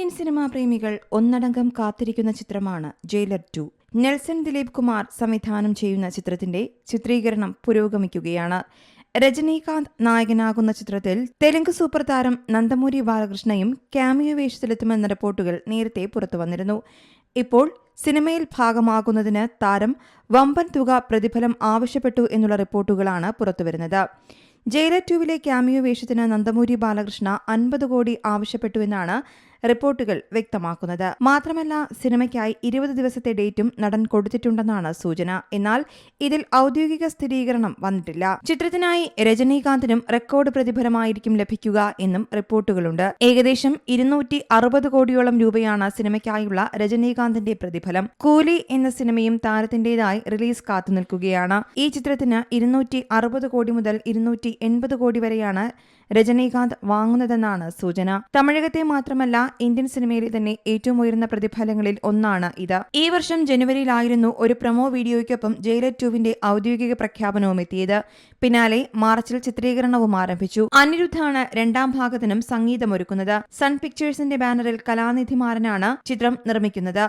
Indian cinema പ്രേമികൾ ഒന്നടങ്കം കാത്തിരിക്കുന്ന ചിത്രമാണ് ജയിലർ 2. നെൽസൺ ദിലീപ് കുമാർ സംവിധാനം ചെയ്യുന്ന ചിത്രത്തിന്റെ ചിത്രീകരണം പുരോഗമിക്കുകയാണ്. രജനീകാന്ത് നായകനാകുന്ന ചിത്രത്തിൽ തെലുങ്ക് സൂപ്പർ താരം നന്ദമൂരി ബാലകൃഷ്ണയും ക്യാമിയോ വേഷത്തിലെത്തുമെന്ന റിപ്പോർട്ടുകൾ നേരത്തെ പുറത്തുവന്നിരുന്നു. ഇപ്പോൾ സിനിമയിൽ ഭാഗമാകുന്നതിന് താരം വമ്പൻ തുക പ്രതിഫലം ആവശ്യപ്പെട്ടു എന്നുള്ള റിപ്പോർട്ടുകളാണ് പുറത്തുവരുന്നത്. ജയിലർ 2വിലെ ക്യാമിയോ വേഷത്തിന് നന്ദമൂരി ബാലകൃഷ്ണ 50 കോടി ആവശ്യപ്പെട്ടുവെന്നാണ് റിപ്പോർട്ടുകൾ വ്യക്തമാക്കുന്നത്. മാത്രമല്ല, സിനിമയ്ക്കായി 20 ദിവസത്തെ ഡേറ്റും നടൻ കൊടുത്തിട്ടുണ്ടെന്നാണ് സൂചന. എന്നാൽ ഇതിൽ ഔദ്യോഗിക സ്ഥിരീകരണം വന്നിട്ടില്ല. ചിത്രത്തിനായി രജനീകാന്തിനും റെക്കോർഡ് പ്രതിഫലമായിരിക്കും ലഭിക്കുക എന്നും റിപ്പോർട്ടുകളുണ്ട്. ഏകദേശം 260 കോടിയോളം രൂപയാണ് സിനിമയ്ക്കായുള്ള രജനീകാന്തിന്റെ പ്രതിഫലം. കൂലി എന്ന സിനിമയും താരത്തിന്റേതായി റിലീസ് കാത്തുനിൽക്കുകയാണ്. ഈ ചിത്രത്തിന് 260 കോടി മുതൽ 280 കോടി വരെയാണ് രജനീകാന്ത് വാങ്ങുന്നതെന്നാണ് സൂചന. തമിഴകത്തെ മാത്രമല്ല, ഇന്ത്യൻ സിനിമയിലെ തന്നെ ഏറ്റവും ഉയർന്ന പ്രതിഫലങ്ങളിൽ ഒന്നാണ് ഇത്. ഈ വർഷം ജനുവരിയിലായിരുന്നു ഒരു പ്രൊമോ വീഡിയോയ്ക്കൊപ്പം ജയിലർ 2വിന്റെ ഔദ്യോഗിക പ്രഖ്യാപനവും എത്തിയത്. പിന്നാലെ മാർച്ചിൽ ചിത്രീകരണവും ആരംഭിച്ചു. അനിരുദ്ധാണ് രണ്ടാം ഭാഗത്തിനും സംഗീതമൊരുക്കുന്നത്. സൺ പിക്ചേഴ്സിന്റെ ബാനറിൽ കലാനിധി മാറനാണ് ചിത്രം നിർമ്മിക്കുന്നത്.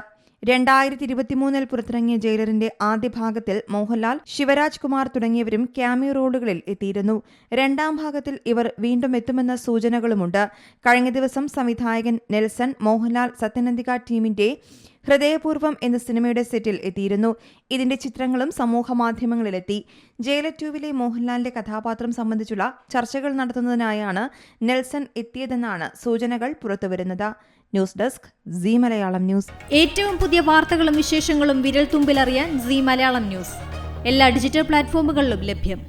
2023 പുറത്തിറങ്ങിയ ജയിലറിന്റെ ആദ്യ ഭാഗത്തിൽ മോഹൻലാൽ, ശിവരാജ് കുമാർ തുടങ്ങിയവരും ക്യാമിയോ റോളുകളിൽ എത്തിയിരുന്നു. രണ്ടാം ഭാഗത്തിൽ ഇവർ വീണ്ടും എത്തുമെന്ന സൂചനകളുമുണ്ട്. കഴിഞ്ഞ ദിവസം സംവിധായകൻ നെൽസൺ മോഹൻലാൽ സത്യനന്ദിക ടീമിന്റെ ഹൃദയപൂർവ്വം എന്ന സിനിമയുടെ സെറ്റിൽ എത്തിയിരുന്നു. ഇതിന്റെ ചിത്രങ്ങളും സമൂഹമാധ്യമങ്ങളിലെത്തി. ജയിലർ 2വിലെ മോഹൻലാലിന്റെ കഥാപാത്രം സംബന്ധിച്ചുള്ള ചർച്ചകൾ നടത്തുന്നതിനായാണ് നെൽസൺ എത്തിയതെന്നാണ് സൂചനകൾ പുറത്തുവരുന്നത്. News desk Zee Malayalam news. ഏറ്റവും പുതിയ വാർത്തകളും വിശേഷങ്ങളും വിരൽ തുമ്പിലറിയാൻ സീ മലയാളം ന്യൂസ് എല്ലാ ഡിജിറ്റൽ പ്ലാറ്റ്ഫോമുകളിലും ലഭ്യം.